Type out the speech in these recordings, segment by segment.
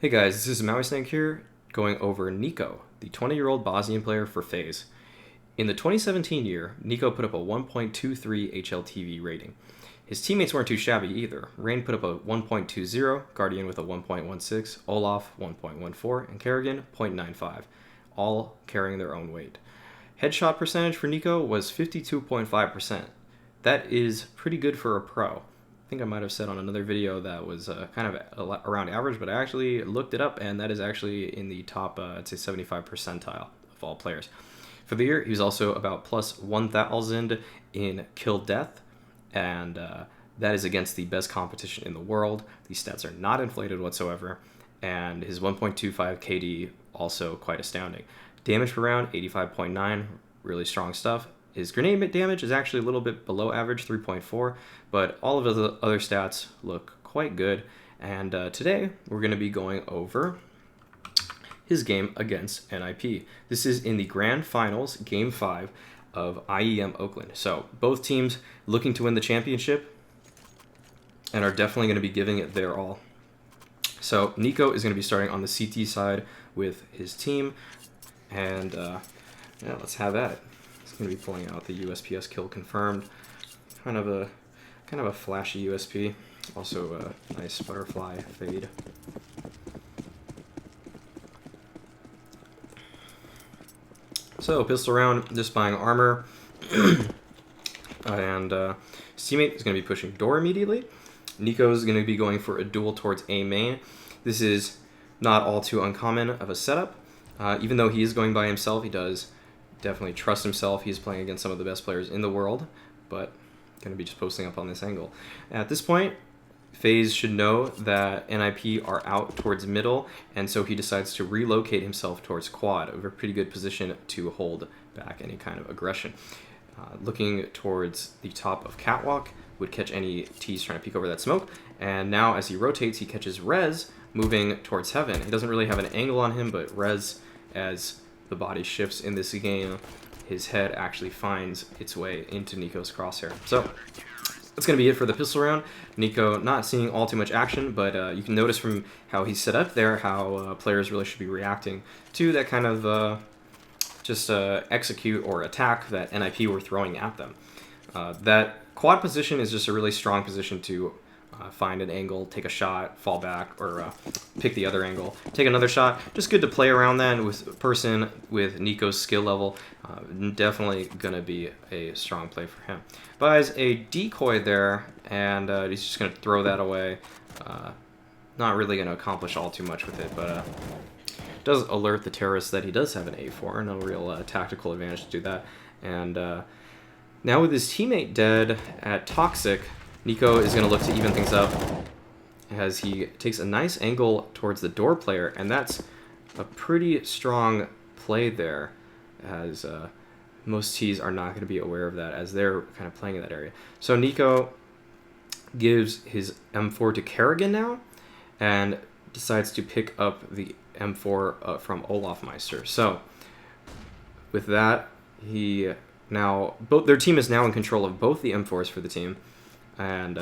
Hey guys, this is Mauisnake here, going over Niko, the 20-year-old Bosnian player for FaZe. In the 2017 year, Niko put up a 1.23 HLTV rating. His teammates weren't too shabby either. Rain put up a 1.20, Guardian with a 1.16, Olaf 1.14, and Kerrigan 0.95, all carrying their own weight. Headshot percentage for Niko was 52.5%. That is pretty good for a pro. I think I might have said on another video that was kind of around average, but I actually looked it up, and that is actually in the top, I'd say 75 percentile of all players. For the year, he was also about plus 1,000 in kill death, and that is against the best competition in the world. These stats are not inflated whatsoever, and his 1.25 KD also quite astounding. Damage per round, 85.9, really strong stuff. His grenade damage is actually a little bit below average, 3.4, but all of the other stats look quite good. And today we're going to be going over his game against NIP. This is in the Grand Finals, Game 5 of IEM Oakland. So both teams looking to win the championship and are definitely going to be giving it their all. So Niko is going to be starting on the CT side with his team, and yeah, let's have at it. Going to be pulling out the USPS kill confirmed. Kind of a flashy USP. Also a nice butterfly fade. So pistol round, just buying armor, and his teammate is going to be pushing door immediately. Niko is going to be going for a duel towards A main. This is not all too uncommon of a setup. Even though he is going by himself, he does definitely trust himself. He's playing against some of the best players in the world, but going to be just posting up on this angle. At this point, FaZe should know that NIP are out towards middle, and so he decides to relocate himself towards quad, a pretty good position to hold back any kind of aggression. Looking towards the top of catwalk, would catch any T's trying to peek over that smoke, and now as he rotates, he catches Rez moving towards heaven. He doesn't really have an angle on him, but Rez, as the body shifts in this game, his head actually finds its way into Niko's crosshair. So that's going to be it for the pistol round. Niko not seeing all too much action, but you can notice from how he's set up there how players really should be reacting to that kind of just execute or attack that NIP were throwing at them. That quad position is just a really strong position to find an angle, take a shot, fall back, or pick the other angle, take another shot. Just good to play around that with a person with Niko's skill level. Definitely going to be a strong play for him. Buys a decoy there, and he's just going to throw that away. Not really going to accomplish all too much with it, but does alert the terrorists that he does have an A4. No real tactical advantage to do that. And now with his teammate dead at Toxic, Niko is going to look to even things up as he takes a nice angle towards the door player, and that's a pretty strong play there, as most T's are not going to be aware of that as they're kind of playing in that area. So Niko gives his M4 to Kerrigan now and decides to pick up the M4 from Olaf Meister. So with that, their team is now in control of both the M4s for the team. And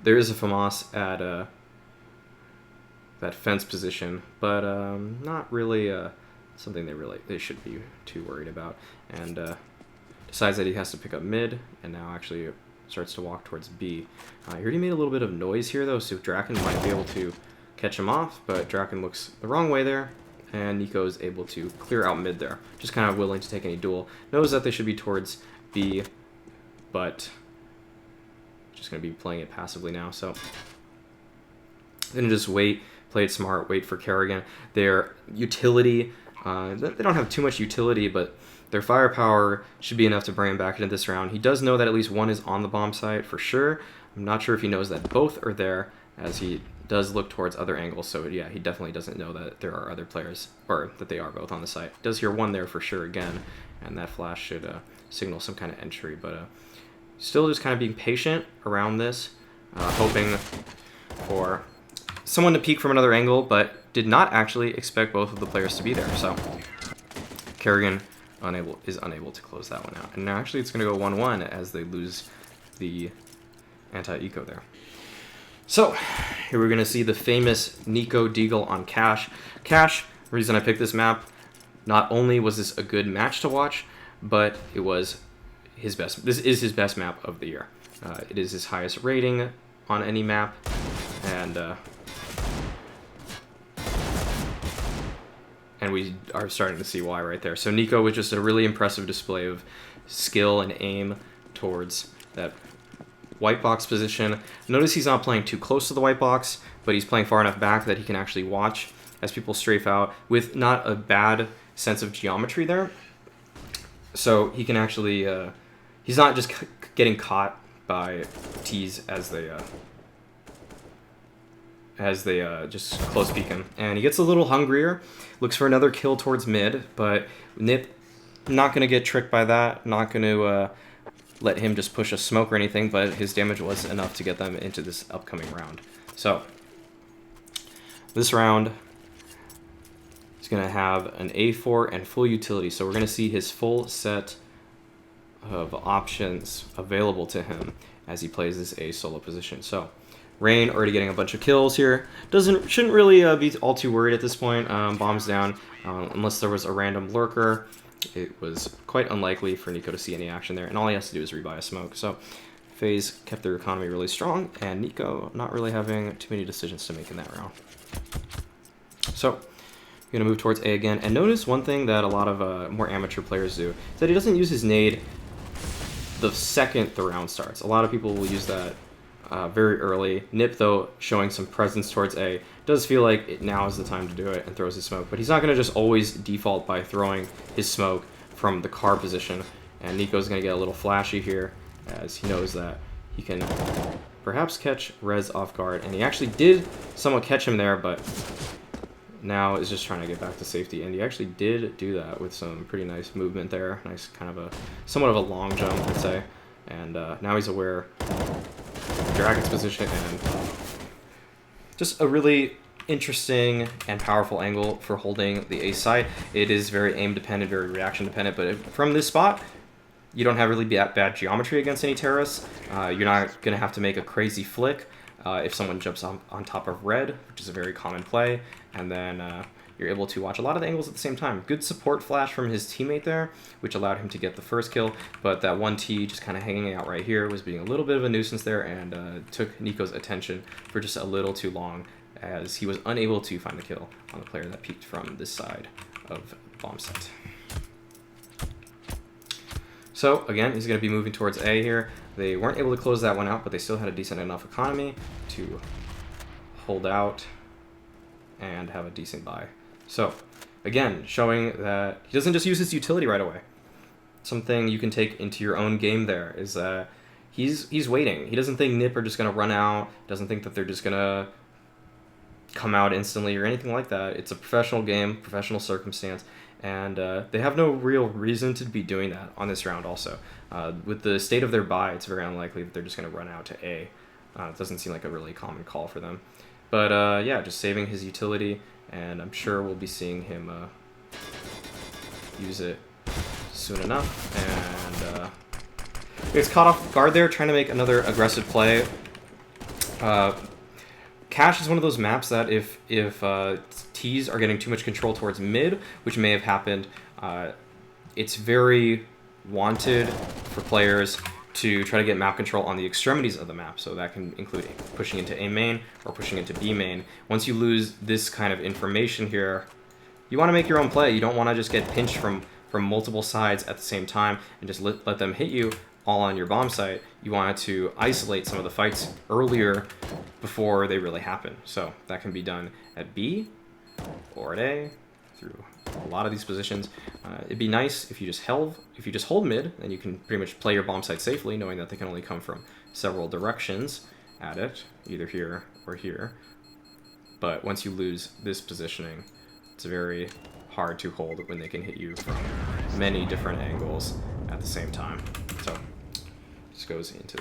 there is a FAMAS at that fence position, but not really something they should be too worried about. And decides that he has to pick up mid, and now actually starts to walk towards B. He already made a little bit of noise here though, so Draken might be able to catch him off, but Draken looks the wrong way there, and Niko is able to clear out mid there. Just kind of willing to take any duel. Knows that they should be towards B, but just going to be playing it passively now. So then just wait, play it smart, wait for Kerrigan. Their utility, they don't have too much utility, but their firepower should be enough to bring him back into this round. He does know that at least one is on the bomb site for sure. I'm not sure if he knows that both are there, as he does look towards other angles. So yeah, he definitely doesn't know that there are other players, or that they are both on the site. Does hear one there for sure again, and that flash should signal some kind of entry, but still just kind of being patient around this, hoping for someone to peek from another angle, but did not actually expect both of the players to be there. So Kerrigan is unable to close that one out. And now actually it's going to go 1-1 as they lose the anti-eco there. So, here we're going to see the famous Niko Deagle on Cash. Cash, the reason I picked this map, not only was this a good match to watch, but it was his best. This is his best map of the year. It is his highest rating on any map, and we are starting to see why right there. So Niko was just a really impressive display of skill and aim towards that white box position. Notice he's not playing too close to the white box, but he's playing far enough back that he can actually watch as people strafe out with not a bad sense of geometry there. So he can actually, he's not just getting caught by T's as they just close peek him. And he gets a little hungrier, looks for another kill towards mid, but Nip not going to get tricked by that, not going to let him just push a smoke or anything, but his damage was enough to get them into this upcoming round. So this round is going to have an A4 and full utility, so we're going to see his full set of options available to him as he plays this A solo position. So Rain already getting a bunch of kills here. Shouldn't really be all too worried at this point. Bombs down, unless there was a random lurker. It was quite unlikely for Niko to see any action there, and all he has to do is rebuy a smoke. So FaZe kept their economy really strong, and Niko not really having too many decisions to make in that round. So we're going to move towards A again, and notice one thing that a lot of more amateur players do, is that he doesn't use his nade the second the round starts. A lot of people will use that very early. Nip, though, showing some presence towards A, does feel like now is the time to do it and throws his smoke. But he's not going to just always default by throwing his smoke from the car position. And Niko's going to get a little flashy here as he knows that he can perhaps catch Rez off guard. And he actually did somewhat catch him there, but now is just trying to get back to safety. And he actually did do that with some pretty nice movement there. Nice kind of a, somewhat of a long jump, I'd say. And now he's aware of Dragon's position, and just a really interesting and powerful angle for holding the A side. It is very aim dependent, very reaction dependent, but from this spot, you don't have really bad geometry against any terrorists. You're not going to have to make a crazy flick if someone jumps on top of red, which is a very common play, and then you're able to watch a lot of the angles at the same time. Good support flash from his teammate there, which allowed him to get the first kill, but that 1T just kind of hanging out right here was being a little bit of a nuisance there, and took Niko's attention for just a little too long, as he was unable to find the kill on the player that peeked from this side of bomb site. So again, he's going to be moving towards A here. They weren't able to close that one out, but they still had a decent enough economy to hold out and have a decent buy. So again, showing that he doesn't just use his utility right away. Something you can take into your own game there is that he's waiting. He doesn't think Nip are just going to run out, doesn't think that they're just going to come out instantly or anything like that. It's a professional game, professional circumstance, and they have no real reason to be doing that on this round also. With the state of their buy, it's very unlikely that they're just going to run out to A. It doesn't seem like a really common call for them. But yeah, just saving his utility, and I'm sure we'll be seeing him use it soon enough. And he gets caught off guard there, trying to make another aggressive play. Cash is one of those maps that if T's are getting too much control towards mid, which may have happened, it's very wanted for players to try to get map control on the extremities of the map. So that can include pushing into A main or pushing into B main. Once you lose this kind of information here, you want to make your own play. You don't want to just get pinched from multiple sides at the same time and just let them hit you all on your bomb site. You want to isolate some of the fights earlier before they really happen. So that can be done at B or at A through a lot of these positions. It'd be nice if you just hold mid, then you can pretty much play your bomb site safely, knowing that they can only come from several directions at it, either here or here. But once you lose this positioning, it's very hard to hold when they can hit you from many different angles at the same time. So this goes into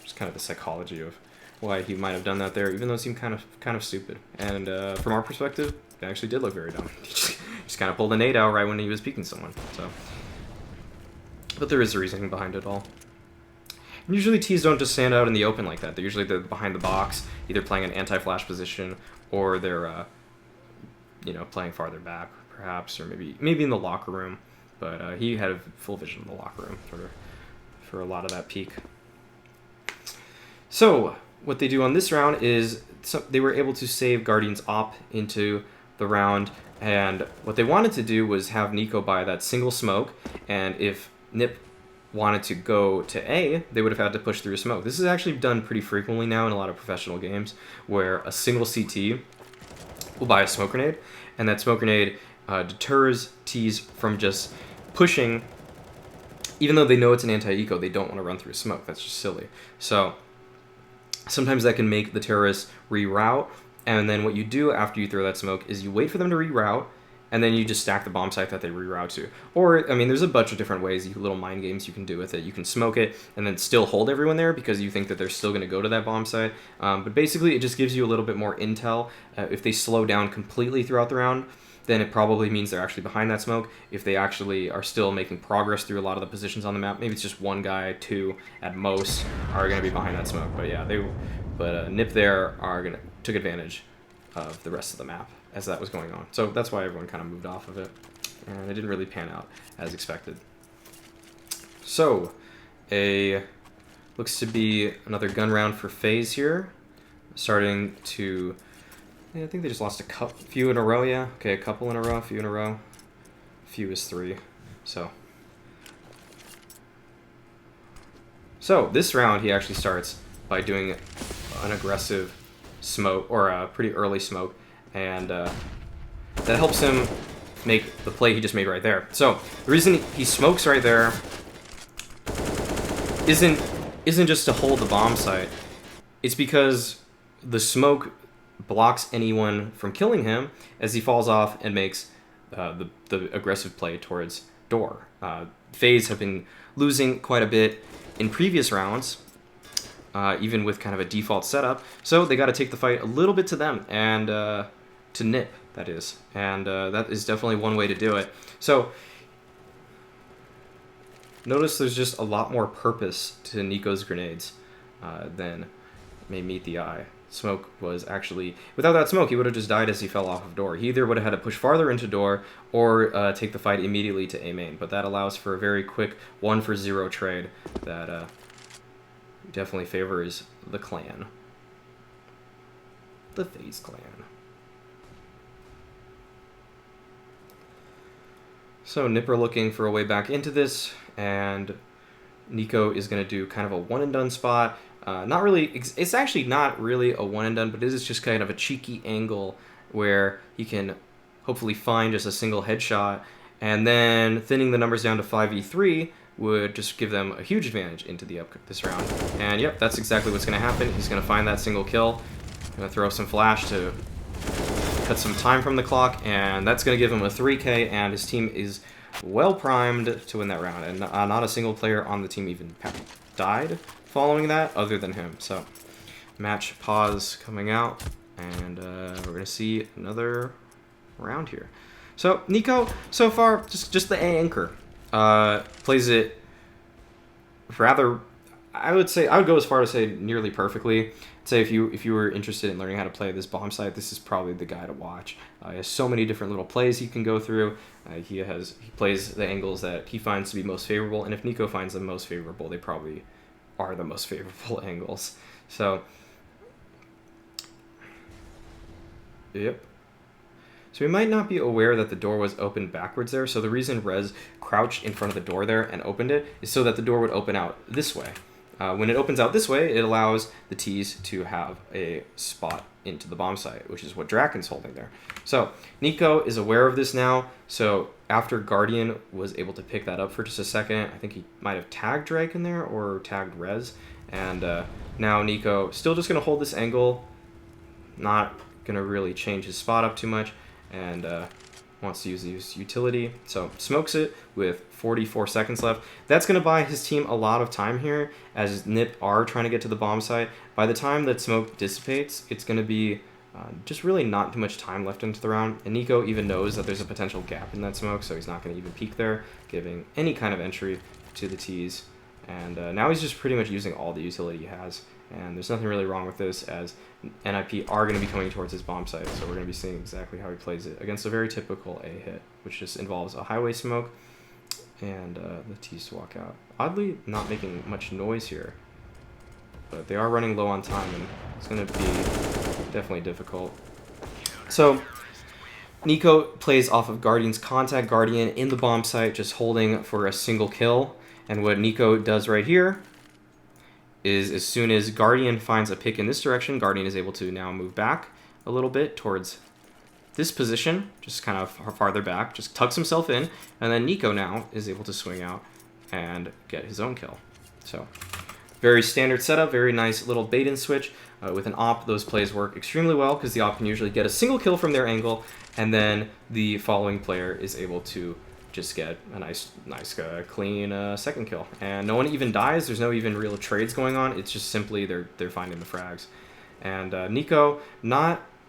just kind of the psychology of why he might have done that there, even though it seemed kind of stupid. And from our perspective, it actually did look very dumb. He just kind of pulled a nade out right when he was peeking someone. So, but there is a reasoning behind it all. And usually T's don't just stand out in the open like that. They're behind the box, either playing an anti-flash position, or they're playing farther back perhaps, or maybe in the locker room. But he had full vision in the locker room for a lot of that peak. So what they do on this round is they were able to save Guardian's op into the round, and what they wanted to do was have Niko buy that single smoke, and if Nip wanted to go to A, they would have had to push through a smoke. This is actually done pretty frequently now in a lot of professional games, where a single CT will buy a smoke grenade, and that smoke grenade deters T's from just pushing. Even though they know it's an anti-eco, they don't want to run through a smoke. That's just silly. So sometimes that can make the terrorists reroute, and then what you do after you throw that smoke is you wait for them to reroute, and then you just stack the bomb site that they reroute to. Or, I mean, there's a bunch of different ways, little mind games you can do with it. You can smoke it and then still hold everyone there because you think that they're still going to go to that bomb site. But basically, it just gives you a little bit more intel. If they slow down completely throughout the round, then it probably means they're actually behind that smoke. If they actually are still making progress through a lot of the positions on the map, maybe it's just one guy, two at most, are going to be behind that smoke. But yeah, Nip there took advantage of the rest of the map as that was going on. So that's why everyone kind of moved off of it, and it didn't really pan out as expected. So looks to be another gun round for FaZe here, starting to. I think they just lost a few in a row, yeah. Okay, a couple in a row, a few in a row. Few is 3. So this round he actually starts by doing an aggressive smoke, or a pretty early smoke, and that helps him make the play he just made right there. So the reason he smokes right there isn't just to hold the bomb site. It's because the smoke blocks anyone from killing him as he falls off and makes the aggressive play towards door. FaZe have been losing quite a bit in previous rounds, even with kind of a default setup, so they got to take the fight a little bit to them, and to Nip, that is. And that is definitely one way to do it. So notice there's just a lot more purpose to Niko's grenades than may meet the eye. Smoke was actually, without that smoke, he would have just died as he fell off of door. He either would have had to push farther into door or take the fight immediately to A main, but that allows for a very quick 1-for-0 trade that definitely favors the clan. The FaZe clan. So Nipper looking for a way back into this, and Niko is going to do kind of a one-and-done spot. Not really, it's actually not really a one-and-done, but it is just kind of a cheeky angle where he can hopefully find just a single headshot, and then thinning the numbers down to 5v3 would just give them a huge advantage into this round. And yep, that's exactly what's going to happen. He's going to find that single kill, going to throw some flash to cut some time from the clock, and that's going to give him a 3K, and his team is well primed to win that round. And not a single player on the team even died following that other than him. So match pause coming out, and we're going to see another round here. So Niko, so far, just the anchor. Plays it rather, I would go as far to say nearly perfectly. I'd say if you were interested in learning how to play this bomb site, this is probably the guy to watch. He has so many different little plays he can go through. He plays the angles that he finds to be most favorable, and if Niko finds them most favorable, they probably are the most favorable angles. So, yep. So we might not be aware that the door was opened backwards there. So the reason Rez crouched in front of the door there and opened it is so that the door would open out this way. When it opens out this way, it allows the T's to have a spot into the bomb site, which is what Draken's holding there. So Niko is aware of this now. So after Guardian was able to pick that up for just a second, I think he might have tagged Draken there or tagged Rez. And now Niko still just going to hold this angle, not going to really change his spot up too much, and wants to use his utility. So smokes it with 44 seconds left. That's going to buy his team a lot of time here, as Nip are trying to get to the bomb site. By the time that smoke dissipates, it's going to be just really not too much time left into the round. And Niko even knows that there's a potential gap in that smoke, so he's not going to even peek there, giving any kind of entry to the T's. And now he's just pretty much using all the utility he has. And there's nothing really wrong with this, as NIP are going to be coming towards his bomb site. So we're going to be seeing exactly how he plays it against a very typical A hit, which just involves a highway smoke and the T's to walk out. Oddly, not making much noise here. But they are running low on time, and it's going to be definitely difficult. So Niko plays off of Guardian's contact. Guardian in the bomb site, just holding for a single kill. And what Niko does right here is, as soon as Guardian finds a pick in this direction, Guardian is able to now move back a little bit towards this position, just kind of farther back, just tucks himself in, and then Niko now is able to swing out and get his own kill. So very standard setup, very nice little bait and switch. With an op, those plays work extremely well because the op can usually get a single kill from their angle, and then the following player is able to just get a nice clean second kill. And no one even dies. There's no even real trades going on. It's just simply they're finding the frags. And Niko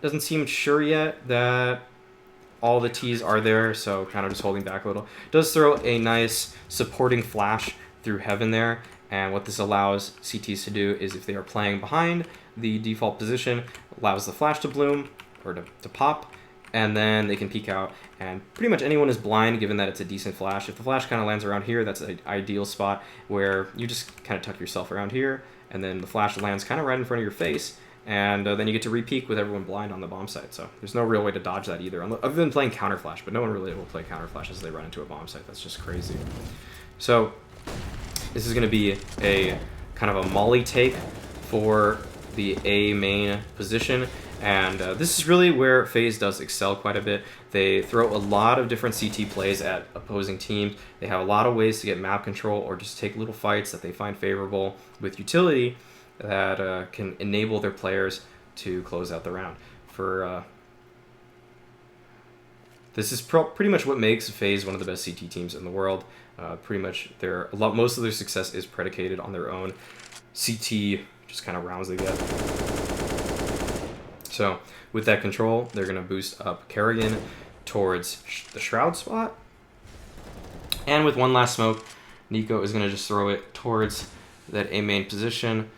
doesn't seem sure yet that all the T's are there, so kind of just holding back a little. Does throw a nice supporting flash through heaven there. And what this allows CTs to do is, if they are playing behind the default position, allows the flash to bloom, or to pop, and then they can peek out. And pretty much anyone is blind, given that it's a decent flash. If the flash kind of lands around here, that's an ideal spot where you just kind of tuck yourself around here, and then the flash lands kind of right in front of your face, and then you get to re-peek with everyone blind on the bomb site. So there's no real way to dodge that either, other than playing counter flash, but no one really will play counter flash as they run into a bomb site. That's just crazy. So this is going to be a kind of a molly take for the A main position, and this is really where FaZe does excel quite a bit. They throw a lot of different CT plays at opposing teams. They have a lot of ways to get map control or just take little fights that they find favorable with utility that can enable their players to close out the round. This is pretty much what makes FaZe one of the best CT teams in the world. Pretty much most of their success is predicated on their own CT just kind of rounds they get. So with that control, they're going to boost up Kerrigan towards the Shroud spot. And with one last smoke, Niko is going to just throw it towards that A main position.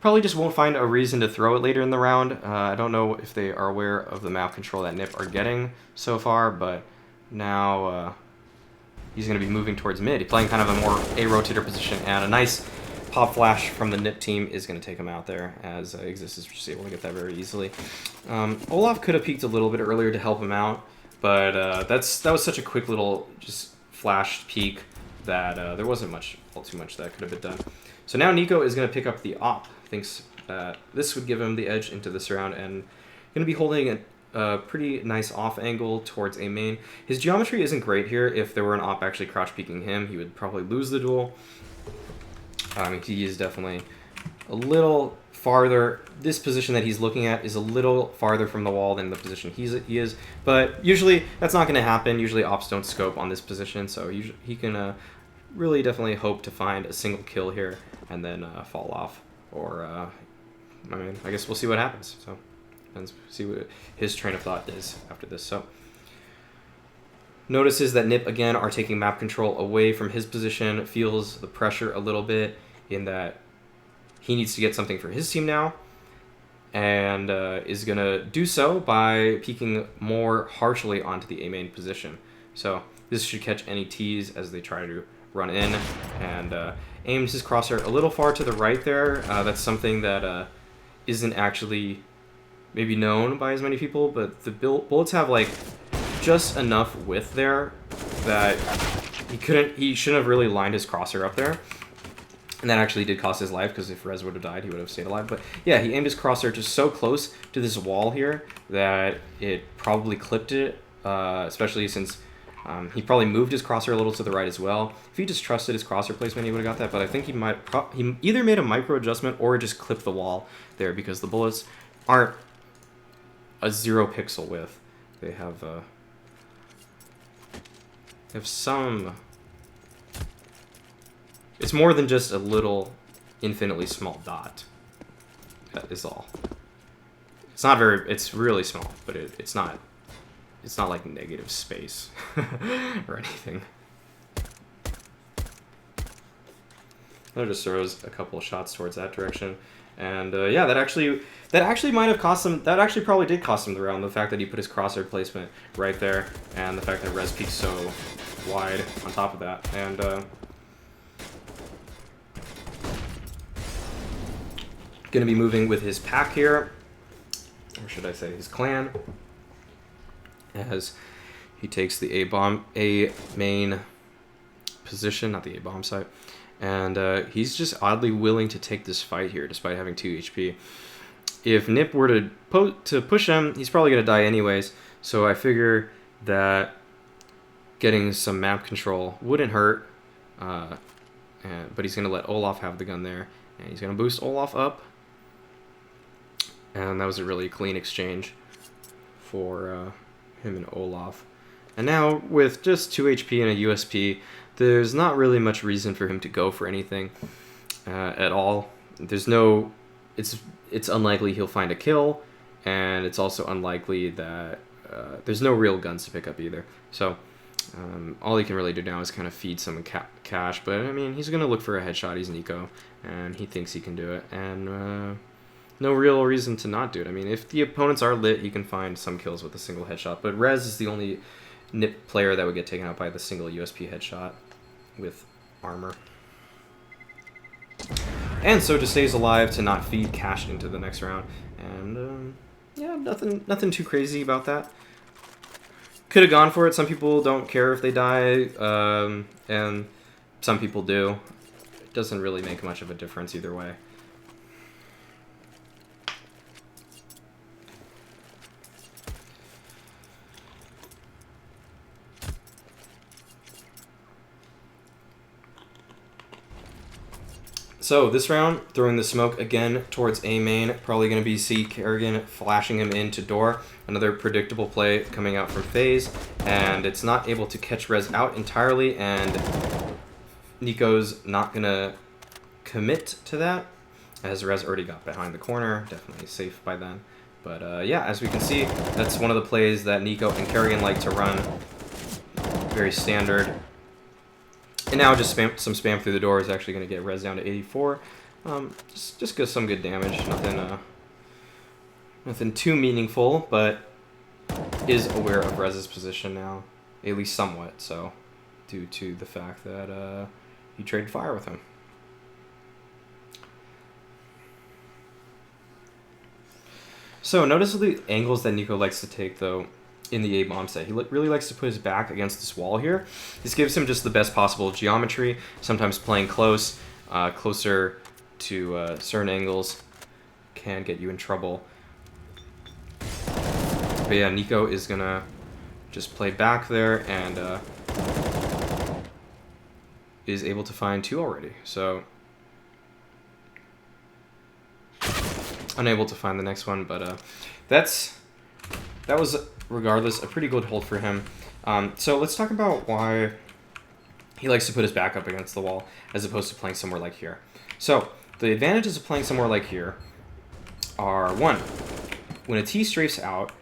Probably just won't find a reason to throw it later in the round. I don't know if they are aware of the map control that NIP are getting so far, but now he's going to be moving towards mid. He's playing kind of a more A rotator position, and a nice pop flash from the NIP team is going to take him out there, as Exist is just able to get that very easily. Olaf could have peeked a little bit earlier to help him out, but that was such a quick little just flash peek that there wasn't all too much that could have been done. So now Niko is going to pick up the op. Thinks that this would give him the edge into this round, and going to be holding a pretty nice off angle towards A main. His geometry isn't great here. If there were an op actually crouch peeking him, he would probably lose the duel. He is definitely a little farther. This position that he's looking at is a little farther from the wall than the position he is. But usually that's not going to happen. Usually ops don't scope on this position, so he can really definitely hope to find a single kill here and then fall off. Or, I guess we'll see what happens. So, and see what his train of thought is after this. So, notices that NIP again are taking map control away from his position. Feels the pressure a little bit in that he needs to get something for his team now, and is gonna do so by peeking more harshly onto the A main position. So this should catch any T's as they try to run in, and aims his crosshair a little far to the right there. That's something that isn't actually maybe known by as many people, but the bullets have like just enough width there that he shouldn't have really lined his crosshair up there. And that actually did cost his life, because if Rez would have died, he would have stayed alive. But yeah, he aimed his crosshair just so close to this wall here that it probably clipped it, especially since he probably moved his crosshair a little to the right as well. If he just trusted his crosshair placement, he would have got that. But I think he either made a micro adjustment or just clipped the wall there, because the bullets aren't a 0 pixel width. They have some. It's more than just a little infinitely small dot. That is all. It's not very. It's really small, but it's not. It's not like negative space or anything. That just throws a couple of shots towards that direction. And yeah, that actually might have cost him. That actually probably did cost him the round. The fact that he put his crosshair placement right there, and the fact that res peaked so wide on top of that. And gonna be moving with his pack here, or should I say his clan, as he takes the A main position, not the A bomb site. And he's just oddly willing to take this fight here, despite having 2 HP. If Nip were to push him, he's probably going to die anyways. So I figure that getting some map control wouldn't hurt. But he's going to let Olaf have the gun there. And he's going to boost Olaf up. And that was a really clean exchange for him and Olaf. And now, with just 2 HP and a USP, there's not really much reason for him to go for anything at all. There's no... It's unlikely he'll find a kill, and it's also unlikely that there's no real guns to pick up either. So all he can really do now is kind of feed some cash. But, I mean, he's going to look for a headshot. He's Niko, and he thinks he can do it. And no real reason to not do it. I mean, if the opponents are lit, you can find some kills with a single headshot. But Rez is the only Nip player that would get taken out by the single USP headshot with armor. And so just stays alive to not feed cash into the next round. And yeah, nothing too crazy about that. Could have gone for it. Some people don't care if they die, and some people do. It doesn't really make much of a difference either way. So this round, throwing the smoke again towards A main, probably going to be C Kerrigan flashing him into door. Another predictable play coming out from FaZe, and it's not able to catch Rez out entirely, and Niko's not going to commit to that, as Rez already got behind the corner, definitely safe by then. But yeah, as we can see, that's one of the plays that Niko and Kerrigan like to run. Very standard. And now just some spam through the door is actually going to get Rez down to 84. Just get some good damage. Nothing too meaningful, but is aware of Rez's position now, at least somewhat. So, due to the fact that he traded fire with him. So notice the angles that Niko likes to take, though. In the A-bomb set, he really likes to put his back against this wall here. This gives him just the best possible geometry. Sometimes playing close, closer to certain angles can get you in trouble. But yeah, Niko is gonna just play back there and is able to find 2 already. So unable to find the next one, but that was, regardless, a pretty good hold for him. So let's talk about why he likes to put his back up against the wall as opposed to playing somewhere like here. So the advantages of playing somewhere like here are, 1, when a T strafes out,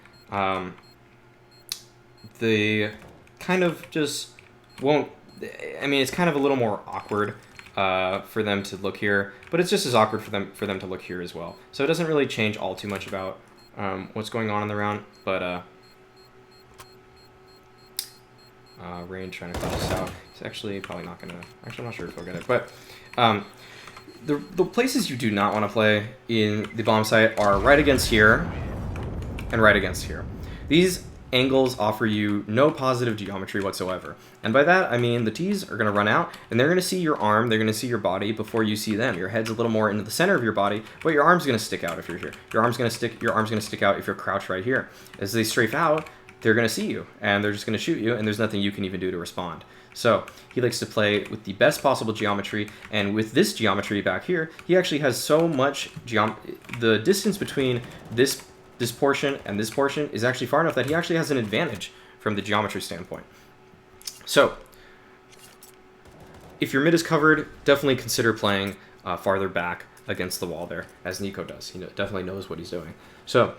they kind of just won't... I mean, it's kind of a little more awkward for them to look here, but it's just as awkward for them to look here as well. So it doesn't really change all too much about what's going on in the round, but Rain trying to clutch us out. It's actually probably not gonna... Actually, I'm not sure if he'll get it, but the places you do not want to play in the bomb site are right against here and right against here. These angles offer you no positive geometry whatsoever. And by that, I mean the T's are going to run out, and they're going to see your arm, they're going to see your body before you see them. Your head's a little more into the center of your body, but your arm's going to stick out if you're here. Your arm's going to stick out if you're crouched right here. As they strafe out, they're going to see you, and they're just going to shoot you, and there's nothing you can even do to respond. So he likes to play with the best possible geometry, and with this geometry back here, he actually has so much the distance between this portion and this portion is actually far enough that he actually has an advantage from the geometry standpoint. So if your mid is covered, definitely consider playing farther back against the wall there, as Niko does. He definitely knows what he's doing. So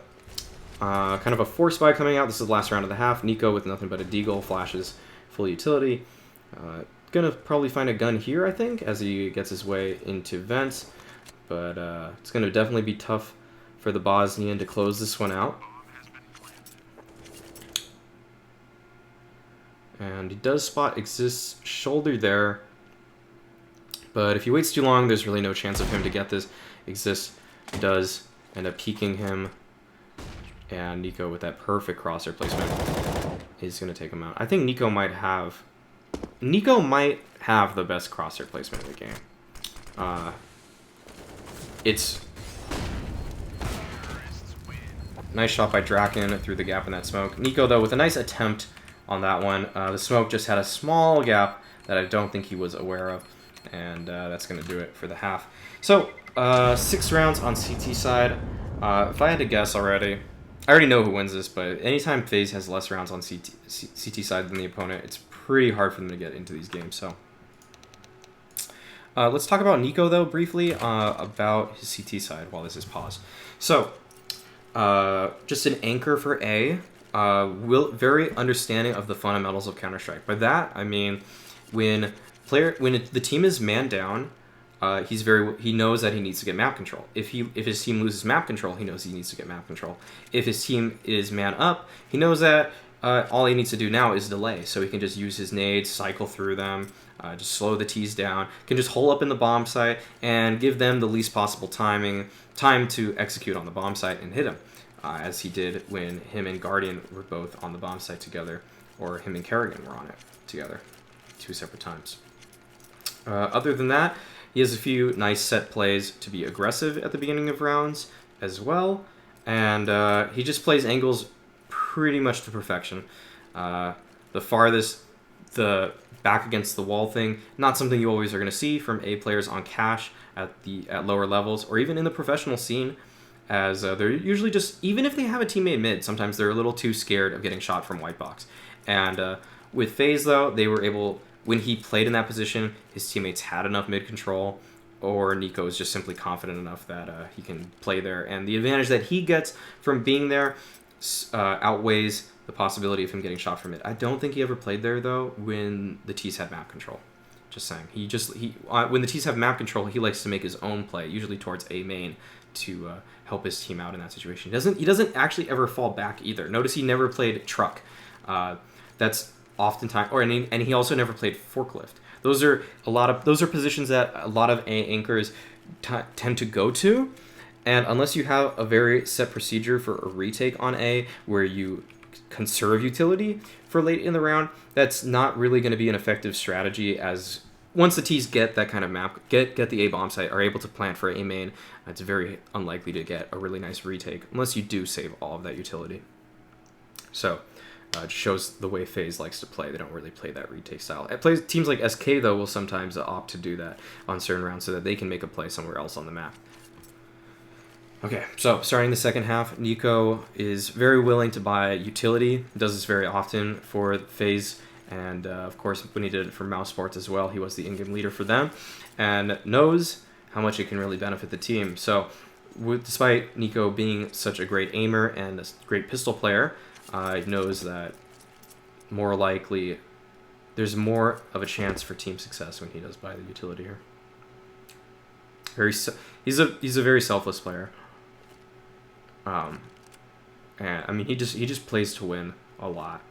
kind of a force buy coming out. This is the last round of the half. Niko with nothing but a deagle, flashes, full utility. gonna probably find a gun here, I think, as he gets his way into vents. But it's gonna definitely be tough for the Bosnian to close this one out. And he does spot Exist's shoulder there. But if he waits too long, there's really no chance of him to get this. Exist does end up peeking him. And Niko, with that perfect crosshair placement, is going to take him out. I think Niko might have the best crosshair placement in the game. It's nice shot by Draken through the gap in that smoke. Niko, though, with a nice attempt on that one. The smoke just had a small gap that I don't think he was aware of. And that's going to do it for the half. So, 6 rounds on CT side. If I had to guess already, I already know who wins this, but anytime FaZe has less rounds on CT side than the opponent, it's pretty hard for them to get into these games. So, let's talk about Niko, though, briefly, about his CT side while this is paused. So, just an anchor for A. Very understanding of the fundamentals of Counter-Strike. By that, I mean when the team is man down, he knows that he needs to get map control. If his team loses map control, he knows he needs to get map control. If his team is man up, he knows that all he needs to do now is delay. So he can just use his nades, cycle through them, just slow the T's down, can just hole up in the bomb site and give them the least possible time to execute on the bomb site and hit him, as he did when him and Guardian were both on the bomb site together, or him and Kerrigan were on it together 2 separate times. Other than that, he has a few nice set plays to be aggressive at the beginning of rounds as well, and he just plays angles pretty much to perfection. The farthest, the back against the wall thing, not something you always are going to see from A players on cash at lower levels, or even in the professional scene, as they're usually just, even if they have a teammate mid, sometimes they're a little too scared of getting shot from white box. And with FaZe, though, they were able, when he played in that position, his teammates had enough mid control, or Niko is just simply confident enough that he can play there. And the advantage that he gets from being there outweighs the possibility of him getting shot from it. I don't think he ever played there, though, when the T's had map control. Just saying. When the T's have map control, he likes to make his own play, usually towards A main, to help his team out in that situation. He doesn't actually ever fall back either. Notice he never played truck. That's oftentimes, and he also never played forklift. Those are positions that a lot of A anchors tend to go to, and unless you have a very set procedure for a retake on A where you conserve utility for late in the round, that's not really going to be an effective strategy, as once the T's get that kind of map, get the A bomb site, are able to plant for A main, it's very unlikely to get a really nice retake unless you do save all of that utility. So it shows the way FaZe likes to play. They don't really play that retake style. Teams like SK, though, will sometimes opt to do that on certain rounds so that they can make a play somewhere else on the map. Okay, so starting the second half, Niko is very willing to buy utility. He does this very often for FaZe, and of course, when he did it for Mouse Sports as well, he was the in-game leader for them, and knows how much it can really benefit the team. So, despite Niko being such a great aimer and a great pistol player, he knows that more likely there's more of a chance for team success when he does buy the utility here. He's a very selfless player. And I mean, he just plays to win a lot.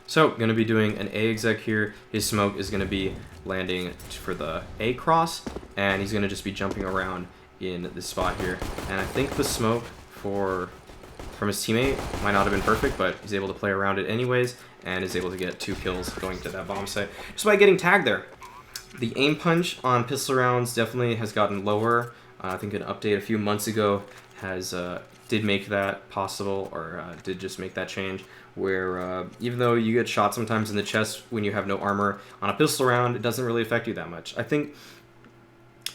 So, going to be doing an A exec here. His smoke is going to be landing for the A cross, and he's going to just be jumping around in this spot here. And I think the smoke from his teammate might not have been perfect, but he's able to play around it anyways, and is able to get 2 kills going to that bomb site just by getting tagged there. The aim punch on pistol rounds definitely has gotten lower. I think an update a few months ago did make that possible, or did just make that change, where even though you get shot sometimes in the chest when you have no armor on a pistol round, it doesn't really affect you that much. I think,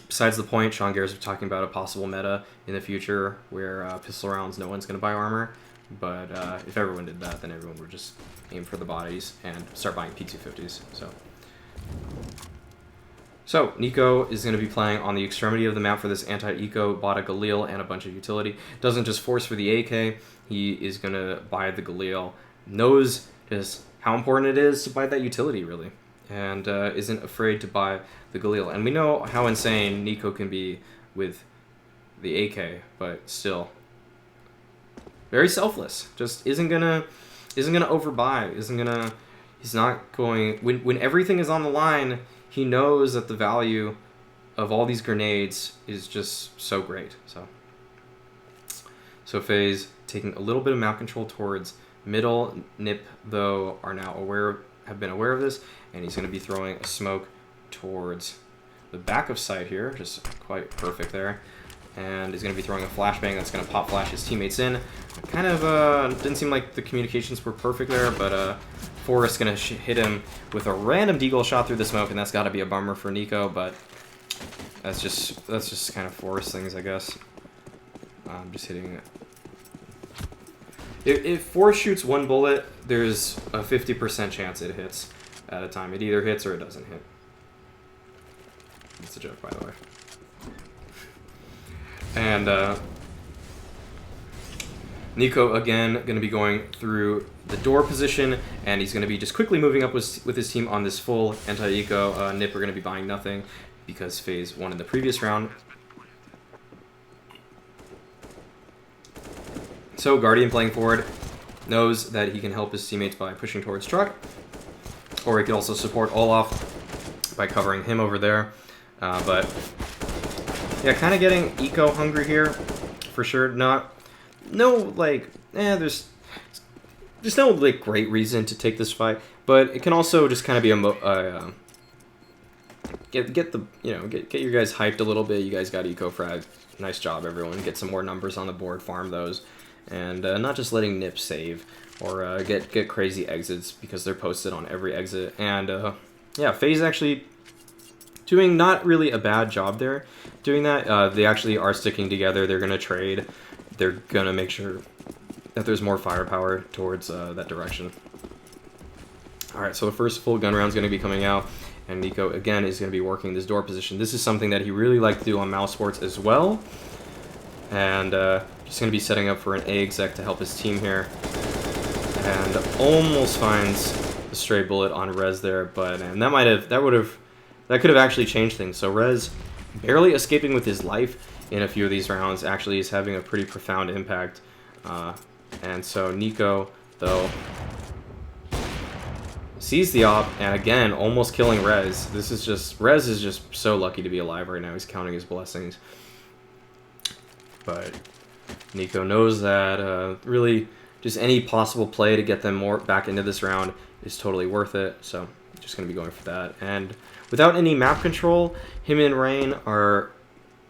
besides the point, Sean Garrett's talking about a possible meta in the future where pistol rounds, no one's going to buy armor, but if everyone did that, then everyone would just aim for the bodies and start buying P250s. So Niko is going to be playing on the extremity of the map for this anti-eco, bought a Galil and a bunch of utility. Doesn't just force for the AK, he is going to buy the Galil. Knows just how important it is to buy that utility, really. and isn't afraid to buy the Galil. And we know how insane Niko can be with the AK, but still very selfless. Just isn't gonna overbuy. He's not going when everything is on the line. He knows that the value of all these grenades is just so great. So FaZe taking a little bit of map control towards middle. Nip, though, have been aware of this, and he's going to be throwing a smoke towards the back of site here, just quite perfect there. And he's going to be throwing a flashbang that's going to pop flash his teammates in. Kind of didn't seem like the communications were perfect there, but Forrest's going to hit him with a random deagle shot through the smoke, and that's got to be a bummer for Niko, but that's just kind of Forrest things, I guess. I'm just hitting it. If Forrest shoots one bullet, there's a 50% chance it hits at a time. It either hits or it doesn't hit. That's a joke, by the way. And Niko, again, going to be going through the door position, and he's going to be just quickly moving up with his team on this full anti-eco. Nip are going to be buying nothing because FaZe won in the previous round. So Guardian playing forward knows that he can help his teammates by pushing towards truck, or he could also support Olaf by covering him over there. But yeah, kind of getting eco hungry here for sure. There's no like great reason to take this fight, but it can also just kind of be get your guys hyped a little bit. You guys got eco frag. Nice job, everyone. Get some more numbers on the board, farm those. And not just letting Nip save or get crazy exits because they're posted on every exit. And yeah, FaZe actually doing not really a bad job there doing that. They actually are sticking together. They're going to trade. They're going to make sure that there's more firepower towards that direction. All right, so the first full gun round is going to be coming out. And Niko, again, is going to be working this door position. This is something that he really liked to do on Mouse Sports as well. And just going to be setting up for an A exec to help his team here. And almost finds a stray bullet on Rez there, but man, that could have actually changed things. So Rez barely escaping with his life in a few of these rounds actually is having a pretty profound impact. And so Niko, though, sees the op, and again, almost killing Rez. Rez is just so lucky to be alive right now. He's counting his blessings. But Niko knows that really just any possible play to get them more back into this round is totally worth it. So just going to be going for that. And without any map control, him and Rain are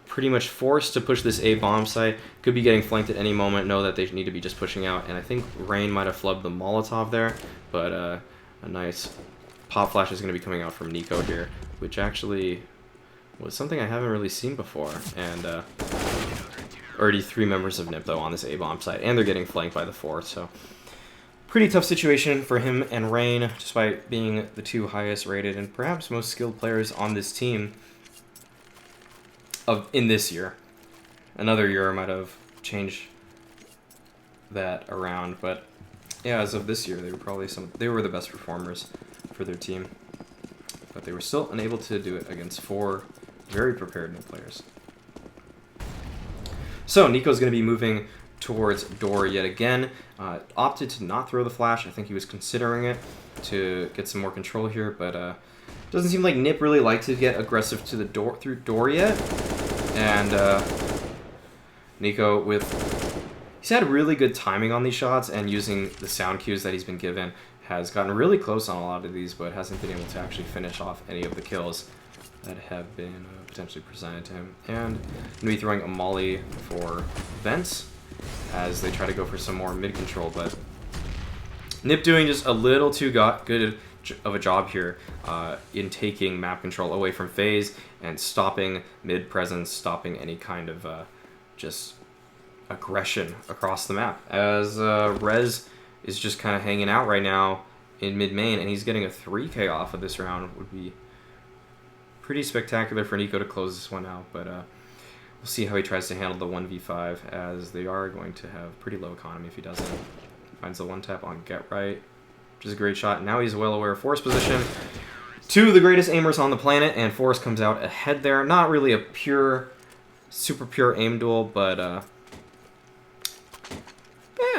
pretty much forced to push this A bomb site. Could be getting flanked at any moment. Know that they need to be just pushing out. And I think Rain might have flubbed the Molotov there. But a nice pop flash is going to be coming out from Niko here, which actually was something I haven't really seen before. And already 3 members of NIP, though, on this A-bomb site, and they're getting flanked by the 4th, so pretty tough situation for him and Rain, despite being the 2 highest rated and perhaps most skilled players on this team in this year. Another year might have changed that around, but yeah, as of this year, they were the best performers for their team, but they were still unable to do it against 4 very prepared NIP players. So Niko's going to be moving towards door yet again. Opted to not throw the flash. I think he was considering it to get some more control here, but doesn't seem like Nip really liked to get aggressive to the door through door yet. And Niko he's had really good timing on these shots, and using the sound cues that he's been given has gotten really close on a lot of these, but hasn't been able to actually finish off any of the kills that have been potentially presented to him. And going to be throwing a molly for vents as they try to go for some more mid control, but Nip doing just a little too good of a job here in taking map control away from FaZe and stopping mid presence, stopping any kind of just aggression across the map, as Rez is just kind of hanging out right now in mid main, and he's getting a 3k off of this round. Would be pretty spectacular for Niko to close this one out, but we'll see how he tries to handle the 1v5, as they are going to have pretty low economy if he doesn't. Finds the 1-tap on Get Right, which is a great shot. Now he's well aware of force position. Two of the greatest aimers on the planet, and Forrest comes out ahead there. Not really a pure, super pure aim duel, but yeah,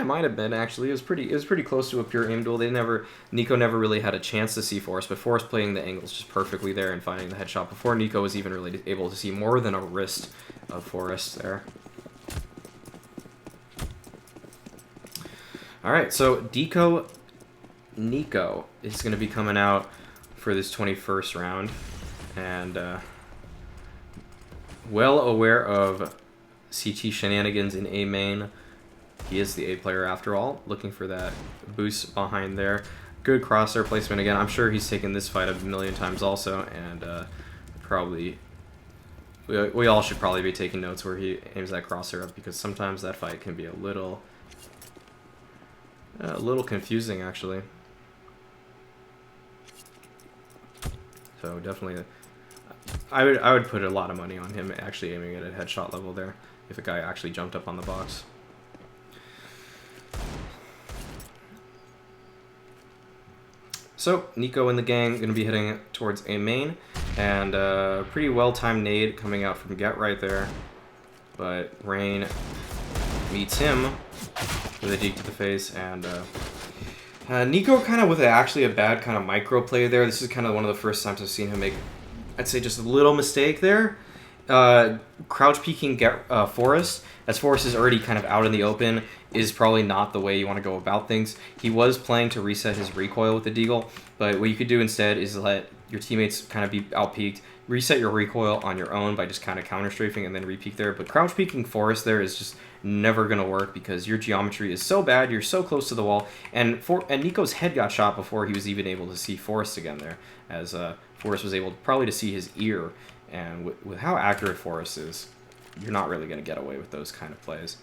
it might have been actually. It was pretty close to a pure aim duel. Niko never really had a chance to see Forrest, but Forrest playing the angles just perfectly there and finding the headshot before Niko was even really able to see more than a wrist of Forrest there. All right, so Niko is going to be coming out for this 21st round, and well aware of CT shenanigans in A main. He is the A player after all, looking for that boost behind there. Good crosshair placement again. I'm sure he's taken this fight a million times also, and probably we all should probably be taking notes where he aims that crosshair up, because sometimes that fight can be a little confusing actually. So definitely, I would put a lot of money on him actually aiming at a headshot level there if a guy actually jumped up on the box. So Niko and the gang going to be heading towards A main, and pretty well-timed nade coming out from Get right there, but Rain meets him with a deke to the face, and Niko kind of with actually a bad kind of micro play there. This is kind of one of the first times I've seen him make, I'd say, just a little mistake there. Crouch peeking Forrest, as Forrest is already kind of out in the open, is probably not the way you want to go about things. He was planning to reset his recoil with the deagle, but what you could do instead is let your teammates kind of be out peeked, reset your recoil on your own by just kind of counter strafing and then re-peek there. But crouch peeking Forrest there is just never going to work because your geometry is so bad, you're so close to the wall, and Niko's head got shot before he was even able to see Forrest again there, as Forrest was able probably to see his ear, and with how accurate Forrest is, you're not really going to get away with those kind of plays.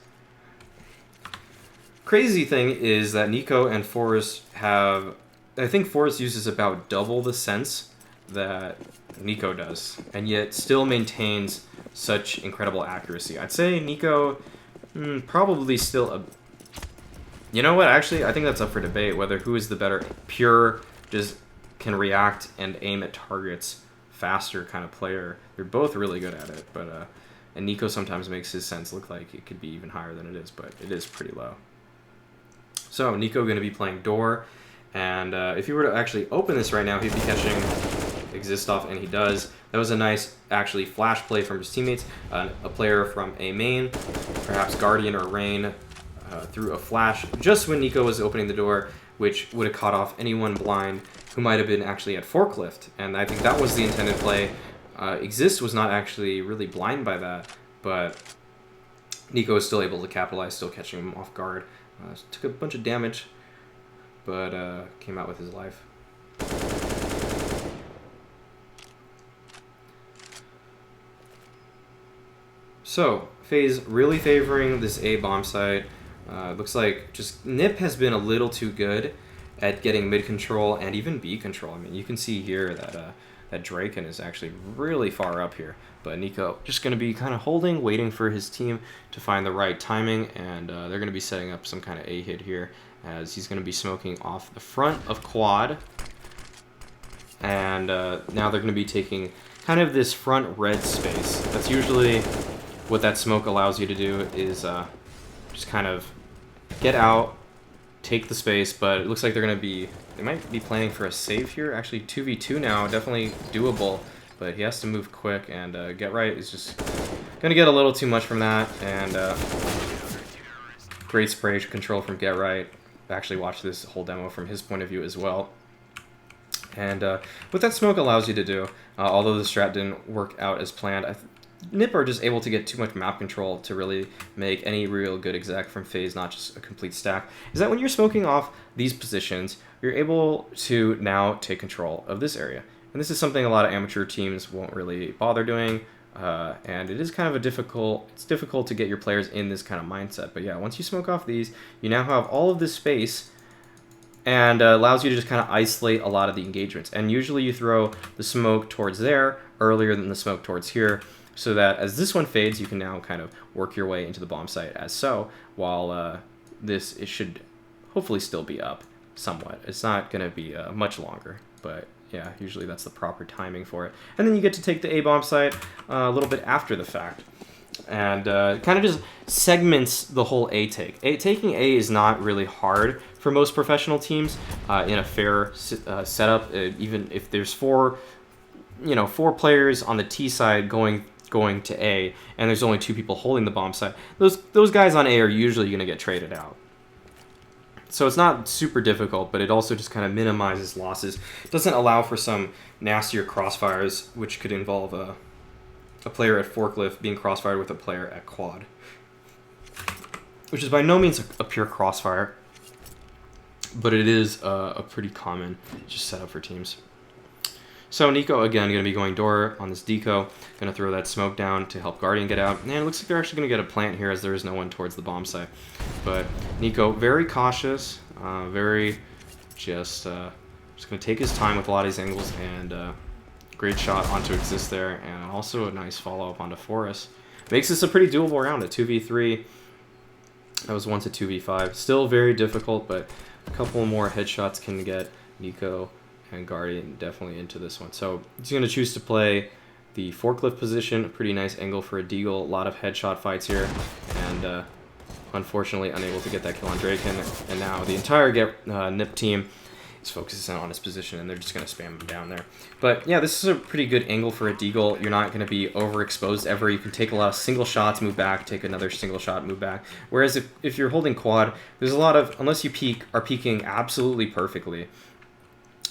Crazy thing is that Niko and Forrest have, I think Forrest uses about double the sense that Niko does, and yet still maintains such incredible accuracy. I'd say Niko probably still a... You know what? Actually, I think that's up for debate, whether who is the better pure, just can react and aim at targets faster kind of player. They're both really good at it, but and Niko sometimes makes his sense look like it could be even higher than it is, but it is pretty low. So Niko going to be playing door, and if he were to actually open this right now, he'd be catching Exist off, and he does. That was a nice, actually, flash play from his teammates. A player from A main, perhaps Guardian or Rain, threw a flash just when Niko was opening the door, which would have caught off anyone blind who might have been actually at forklift, and I think that was the intended play. Exist was not actually really blind by that, but Niko was still able to capitalize, still catching him off guard. Took a bunch of damage, but came out with his life. So, FaZe really favoring this A bomb site. Looks like just Nip has been a little too good at getting mid control and even B control. I mean, you can see here that that Draken is actually really far up here, but Niko just going to be kind of holding, waiting for his team to find the right timing, and they're going to be setting up some kind of A hit here, as he's going to be smoking off the front of quad, and now they're going to be taking kind of this front red space. That's usually what that smoke allows you to do, is just kind of get out, take the space, but it looks like they might be planning for a save here. Actually, 2v2 now, definitely doable, but he has to move quick, and Get Right is just going to get a little too much from that, and great spray control from Get Right. Actually watched this whole demo from his point of view as well. And what that smoke allows you to do, although the strat didn't work out as planned, Nip are just able to get too much map control to really make any real good exec from FaZe, not just a complete stack, is that when you're smoking off these positions, you're able to now take control of this area. And this is something a lot of amateur teams won't really bother doing, and it is kind of it's difficult to get your players in this kind of mindset. But yeah, once you smoke off these, you now have all of this space, and allows you to just kind of isolate a lot of the engagements. And usually you throw the smoke towards there earlier than the smoke towards here, so that as this one fades, you can now kind of work your way into the bomb site as so, while it should hopefully still be up somewhat. It's not going to be much longer, but yeah, usually that's the proper timing for it. And then you get to take the A bomb site a little bit after the fact. And kind of just segments the whole A take. Taking A is not really hard for most professional teams in a fair setup. Even if there's four players on the T side going to A, and there's only 2 people holding the bomb site, those guys on A are usually going to get traded out. So it's not super difficult, but it also just kind of minimizes losses. It doesn't allow for some nastier crossfires, which could involve a player at forklift being crossfired with a player at quad, which is by no means a pure crossfire, but it is a pretty common just setup for teams. So Niko, again, going to be going door on this deco, going to throw that smoke down to help Guardian get out, and it looks like they're actually going to get a plant here as there is no one towards the bomb site. But Niko, very cautious, very just going to take his time with a lot of these angles, and great shot onto Exist there, and also a nice follow-up onto Forest. Makes this a pretty doable round, a 2v3. That was once a 2v5. Still very difficult, but a couple more headshots can get Niko and Guardian definitely into this one. So he's going to choose to play the forklift position, a pretty nice angle for a deagle. A lot of headshot fights here, and unfortunately unable to get that kill on Draken. And now the entire Nip team is focusing on his position, and they're just going to spam him down there. But yeah, this is a pretty good angle for a deagle. You're not going to be overexposed ever. You can take a lot of single shots, move back, take another single shot, move back. Whereas if you're holding quad, there's a lot of, unless you are peeking absolutely perfectly,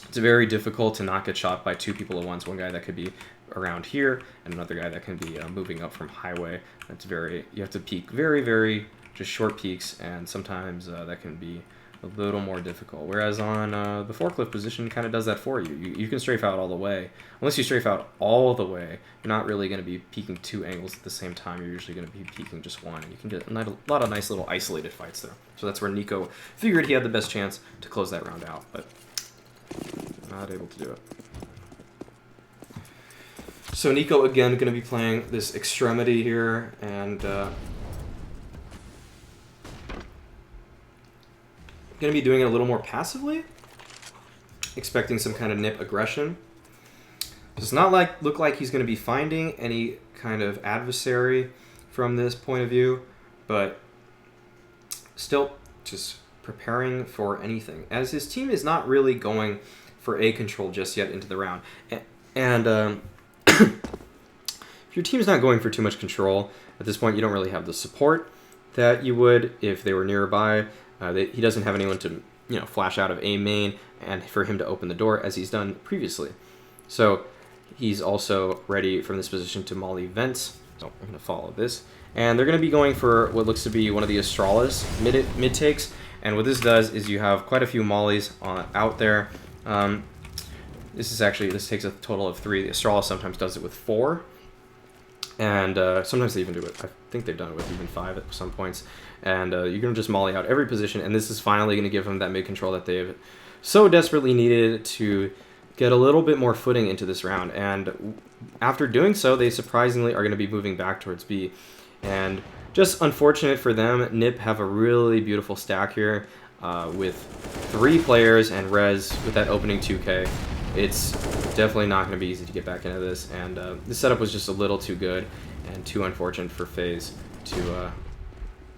it's very difficult to not get shot by 2 people at once. One guy that could be around here, and another guy that can be moving up from highway. You have to peek very, very just short peeks, and sometimes that can be a little more difficult. Whereas on the forklift position kind of does that for you. You can strafe out all the way. Unless you strafe out all the way, you're not really going to be peeking 2 angles at the same time. You're usually going to be peeking just one. And you can get a lot of nice little isolated fights there. So that's where Niko figured he had the best chance to close that round out, but not able to do it. So Niko, again, going to be playing this extremity here, and going to be doing it a little more passively, expecting some kind of nip aggression. Does not look like he's going to be finding any kind of adversary from this point of view, but still just preparing for anything, as his team is not really going for A control just yet into the round. And if your team's not going for too much control, at this point you don't really have the support that you would if they were nearby. He doesn't have anyone to flash out of A main and for him to open the door as he's done previously. So he's also ready from this position to molly vents. So I'm going to follow this. And they're going to be going for what looks to be one of the Astralis mid takes. And what this does is you have quite a few mollies out there. This takes a total of 3. The Astralis sometimes does it with 4. And sometimes they even do it. I think they've done it with even 5 at some points. And you're going to just molly out every position. And this is finally going to give them that mid control that they've so desperately needed to get a little bit more footing into this round. And after doing so, they surprisingly are going to be moving back towards B. And just unfortunate for them, Nip have a really beautiful stack here with 3 players and Rez with that opening 2K. It's definitely not going to be easy to get back into this. And this setup was just a little too good and too unfortunate for FaZe to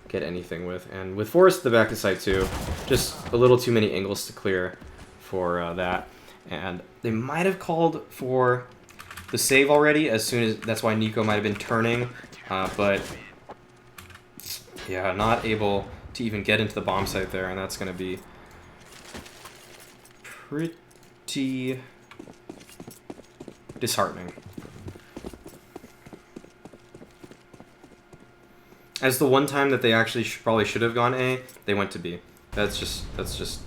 get anything with. And with Forest at the back of site too, just a little too many angles to clear for that. And they might have called for the save already as soon as, that's why Niko might have been turning, but yeah, not able to even get into the bomb site there, and that's going to be pretty disheartening. As the one time that they actually probably should have gone A, they went to B. That's just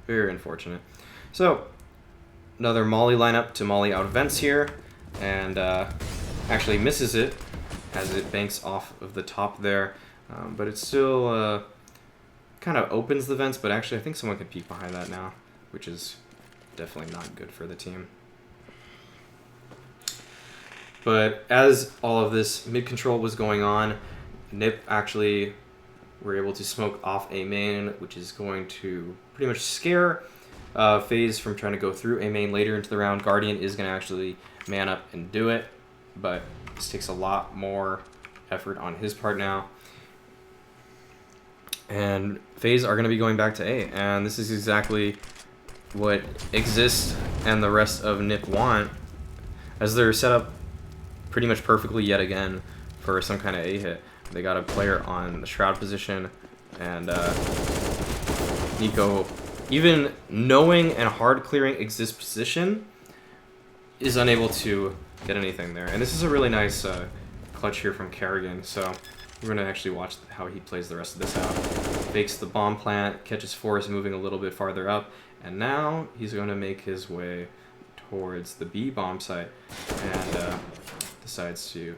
very unfortunate. So another molly lineup to molly out vents here, and actually misses it as it banks off of the top there, but it still kind of opens the vents, but actually I think someone could peek behind that now, which is definitely not good for the team. But as all of this mid control was going on, Nip actually were able to smoke off A main, which is going to pretty much scare FaZe from trying to go through a main later into the round. Guardian is going to actually man up and do it, but this takes a lot more effort on his part now. And FaZe are going to be going back to A, and this is exactly what Exist and the rest of NIP want, as they're set up pretty much perfectly yet again for some kind of A hit. They got a player on the Shroud position, and Niko, even knowing and hard clearing Exist position, is unable to get anything there. And this is a really nice clutch here from Kerrigan, so we're going to actually watch how he plays the rest of this out. Fakes the bomb plant, catches Force moving a little bit farther up, and now he's going to make his way towards the B bomb site, and decides to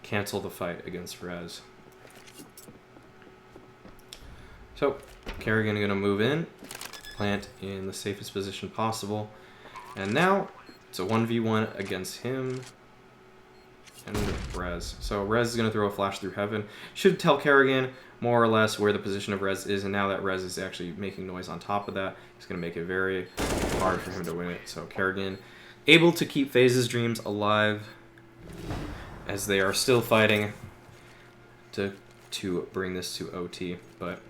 cancel the fight against Rez. So Kerrigan going to move in, plant in the safest position possible, and now it's a 1v1 against him and Rez. So Rez is going to throw a flash through heaven. Should tell Kerrigan more or less where the position of Rez is, and now that Rez is actually making noise on top of that, he's going to make it very hard for him to win it. So Kerrigan able to keep FaZe's dreams alive as they are still fighting to bring this to OT, but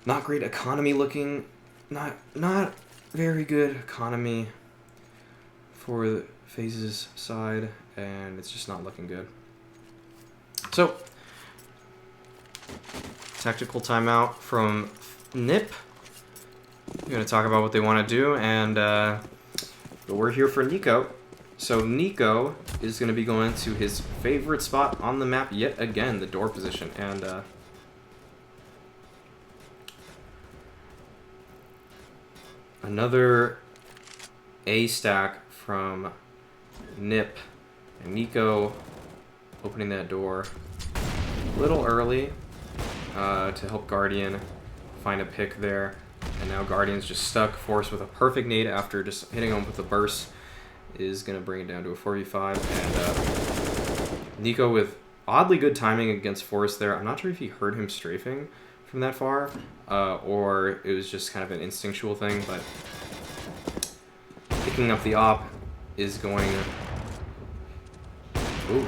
not great economy looking, not very good economy for FaZe's side, and it's just not looking good. So, tactical timeout from NIP. We're going to talk about what they want to do, and but we're here for Niko. So Niko is going to be going to his favorite spot on the map yet again, the door position, and another A stack from NIP, and Niko opening that door a little early to help Guardian find a pick there, and now Guardian's just stuck. Force with a perfect nade after just hitting him with a burst is going to bring it down to a 4v5, and Niko with oddly good timing against Force there. I'm not sure if he heard him strafing from that far, or it was just kind of an instinctual thing, but picking up the op is going... Ooh.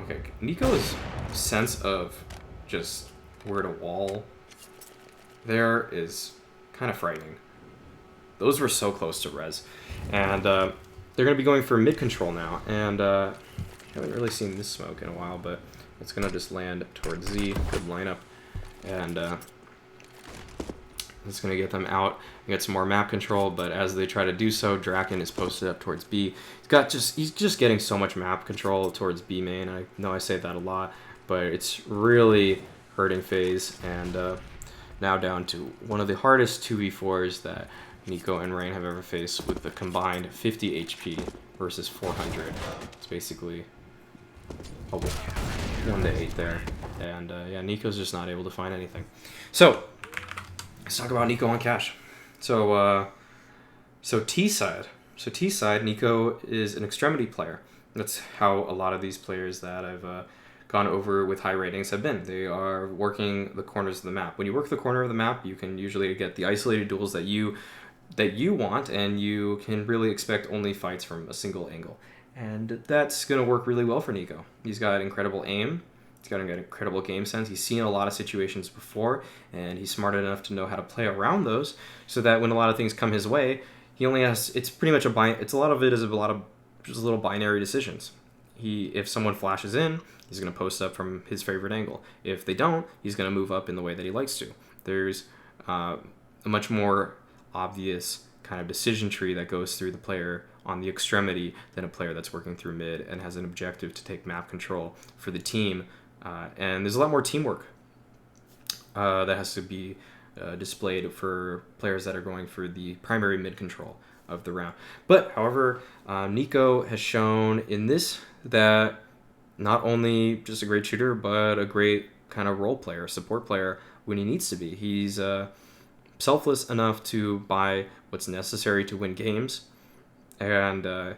Okay, Niko's sense of just where to wall there is kind of frightening. Those were so close to Rez. And they're going to be going for mid control now. And I haven't really seen this smoke in a while, but it's going to just land towards Z. Good lineup. And it's going to get them out and get some more map control. But as they try to do so, Draken is posted up towards B. He's just getting so much map control towards B main. I know I say that a lot, but it's really hurting FaZe. And now down to one of the hardest 2v4s that Niko and Rain have ever faced, with the combined 50 HP versus 400. It's basically a 1-8 there. And yeah, Niko's just not able to find anything. So let's talk about Niko on cash. So T side. So T side, Niko is an extremity player. That's how a lot of these players that I've gone over with high ratings have been. They are working the corners of the map. When you work the corner of the map, you can usually get the isolated duels that you want, and you can really expect only fights from a single angle. And that's going to work really well for Niko. He's got incredible aim. He's got an incredible game sense. He's seen a lot of situations before, and he's smart enough to know how to play around those, so that when a lot of things come his way, he only has... It's pretty much a lot of it is a lot of just little binary decisions. If someone flashes in, he's going to post up from his favorite angle. If they don't, he's going to move up in the way that he likes to. There's a much more obvious kind of decision tree that goes through the player on the extremity than a player that's working through mid and has an objective to take map control for the team. And there's a lot more teamwork that has to be displayed for players that are going for the primary mid control of the round. But, however, Niko has shown in this that not only just a great shooter, but a great kind of role player, support player when he needs to be. He's selfless enough to buy what's necessary to win games, and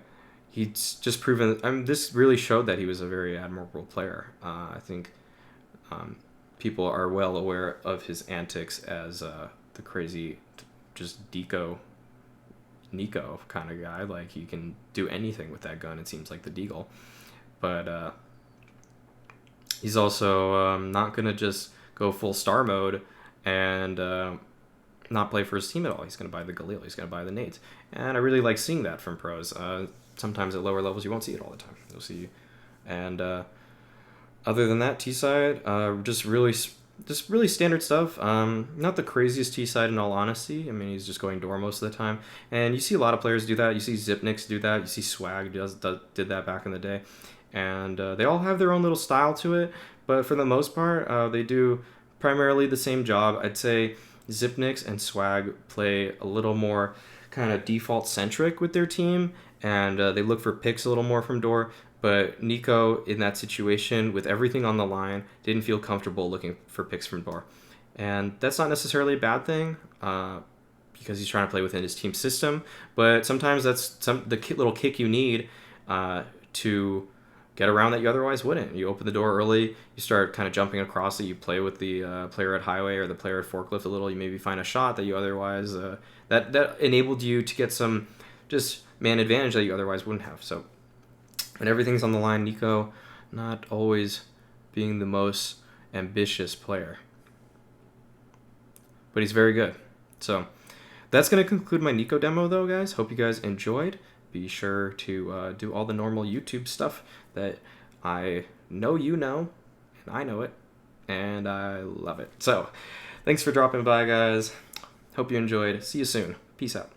he's just proven... this really showed that he was a very admirable player. I think people are well aware of his antics as the crazy, just Niko kind of guy. Like, he can do anything with that gun, it seems like, the Deagle. But he's also not going to just go full star mode and not play for his team at all. He's going to buy the Galil. He's going to buy the nades. And I really like seeing that from pros. Sometimes at lower levels, you won't see it all the time. You'll see. And other than that, T-side, just really standard stuff. Not the craziest T-side in all honesty. I mean, he's just going door most of the time. And you see a lot of players do that. You see Zipniks do that. You see Swag did that back in the day. And they all have their own little style to it. But for the most part, they do primarily the same job. I'd say Zipniks and Swag play a little more kind of default-centric with their team. And they look for picks a little more from door. But Niko, in that situation, with everything on the line, didn't feel comfortable looking for picks from door. And that's not necessarily a bad thing, because he's trying to play within his team system. But sometimes that's the little kick you need to get around that you otherwise wouldn't. You open the door early, you start kind of jumping across it, you play with the player at highway or the player at forklift a little, you maybe find a shot that you otherwise, that enabled you to get some just man advantage that you otherwise wouldn't have. So when everything's on the line, Niko not always being the most ambitious player, but he's very good. So that's going to conclude my Niko demo, though, guys. Hope you guys enjoyed. Be sure to do all the normal YouTube stuff that I know you know, and I know it, and I love it. So thanks for dropping by, guys. Hope you enjoyed. See you soon. Peace out.